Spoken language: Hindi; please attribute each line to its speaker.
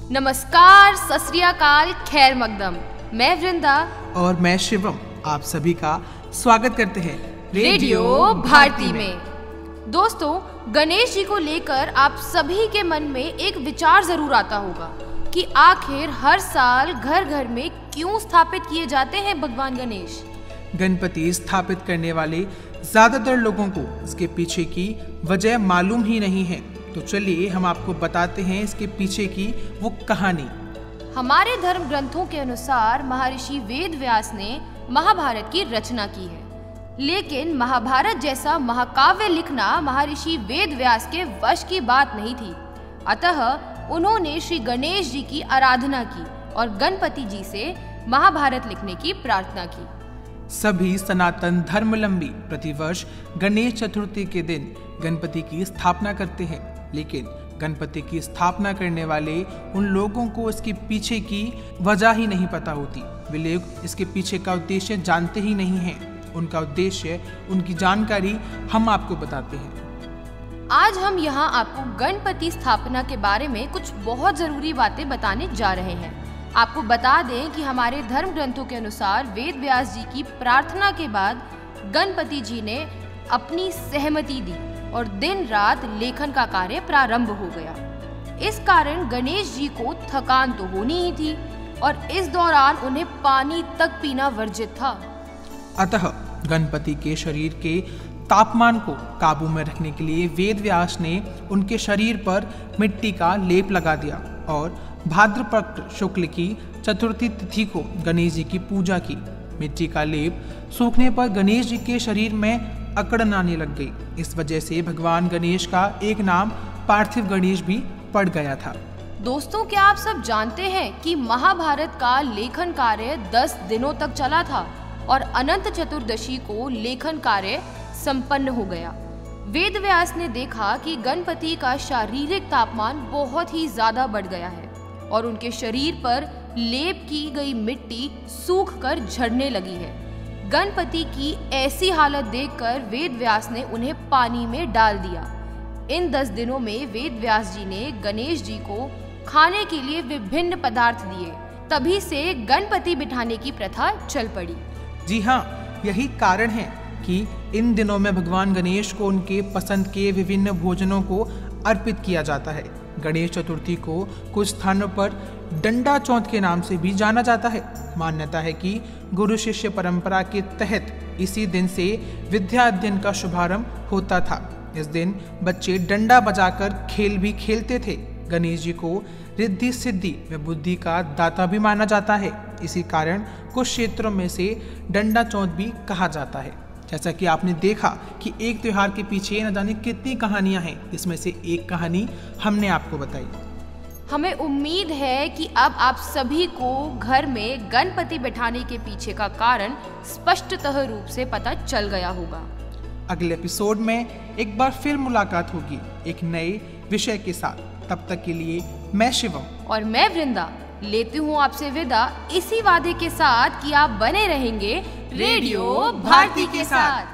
Speaker 1: नमस्कार, सत श्री अकाल, खैर मकदम। मैं वृंदा
Speaker 2: और मैं शिवम आप सभी का स्वागत करते हैं
Speaker 1: रेडियो भारती में। दोस्तों, गणेश जी को लेकर आप सभी के मन में एक विचार जरूर आता होगा कि आखिर हर साल घर घर में क्यों स्थापित किए जाते हैं भगवान गणेश।
Speaker 2: गणपति स्थापित करने वाले ज्यादातर लोगों को इसके पीछे की वजह मालूम ही नहीं है, तो चलिए हम आपको बताते हैं इसके पीछे की वो कहानी।
Speaker 1: हमारे धर्म ग्रंथों के अनुसार महर्षि वेद व्यास ने महाभारत की रचना की है, लेकिन महाभारत जैसा महाकाव्य लिखना महर्षि वेद व्यास के वश की बात नहीं थी। अतः उन्होंने श्री गणेश जी की आराधना की और गणपति जी से महाभारत लिखने की प्रार्थना की।
Speaker 2: सभी सनातन धर्मावलंबी प्रतिवर्ष गणेश चतुर्थी के दिन गणपति की स्थापना करते हैं, लेकिन गणपति की स्थापना करने वाले उन लोगों को इसके पीछे की वजह ही नहीं पता होती। वे लोग इसके पीछे का उद्देश्य जानते ही नहीं हैं। उनका उद्देश्य, उनकी जानकारी हम आपको बताते हैं।
Speaker 1: आज हम यहाँ आपको गणपति स्थापना के बारे में कुछ बहुत जरूरी बातें बताने जा रहे हैं। आपको बता दें कि हमारे धर्म ग्रंथों के अनुसार वेद व्यास जी की प्रार्थना के बाद गणपति जी ने अपनी सहमति दी और दिन रात लेखन का कार्य प्रारंभ हो गया। इस कारण गणेश जी को थकान तो होनी ही थी और इस दौरान उन्हें पानी तक पीना वर्जित था।
Speaker 2: अतः गणपति के शरीर के तापमान को काबू में रखने के लिए वेद व्यास ने उनके शरीर पर मिट्टी का लेप लगा दिया और भाद्रपद शुक्ल की चतुर्थी तिथि को गणेश जी की पूजा की। मिट्टी का लेप सूखने पर गणेश जी के शरीर में अकड़न आने लग गई। इस वजह से भगवान गणेश का एक नाम पार्थिव गणेश भी पड़ गया था।
Speaker 1: दोस्तों, क्या आप सब जानते हैं कि महाभारत का लेखन कार्य 10 दिनों तक चला था और अनंत चतुर्दशी को लेखन कार्य संपन्न हो गया। वेद व्यास ने देखा कि गणपति का शारीरिक तापमान बहुत ही ज्यादा बढ़ गया है और उनके शरीर पर लेप की गई मिट्टी सूखकर झड़ने लगी है। गणपति की ऐसी हालत देखकर वेद व्यास ने उन्हें पानी में डाल दिया। इन 10 दिनों में वेद व्यास जी ने गणेश जी को खाने के लिए विभिन्न पदार्थ दिए। तभी से गणपति बिठाने की प्रथा चल पड़ी।
Speaker 2: जी हाँ, यही कारण है कि इन दिनों में भगवान गणेश को उनके पसंद के विभिन्न भोजनों को अर्पित किया जाता है। गणेश चतुर्थी को कुछ स्थानों पर डंडा चौथ के नाम से भी जाना जाता है। मान्यता है कि गुरु शिष्य परंपरा के तहत इसी दिन से विद्या अध्ययन का शुभारंभ होता था। इस दिन बच्चे डंडा बजाकर खेल भी खेलते थे। गणेश जी को रिद्धि सिद्धि व बुद्धि का दाता भी माना जाता है। इसी कारण कुछ क्षेत्रों में से डंडा चौथ भी कहा जाता है। जैसा कि आपने देखा कि एक त्योहार के पीछे न जाने कितनी कहानियां हैं, इसमें से एक कहानी हमने आपको बताई।
Speaker 1: हमें उम्मीद है कि अब आप सभी को घर में गणपति बैठाने के पीछे का कारण स्पष्टतः रूप से पता चल गया होगा।
Speaker 2: अगले एपिसोड में एक बार फिर मुलाकात होगी एक नए विषय के साथ। तब तक के लिए मैं शिवम
Speaker 1: और मैं वृंदा लेती हूँ आपसे विदा, इसी वादे के साथ कि आप बने रहेंगे रेडियो भारती के साथ।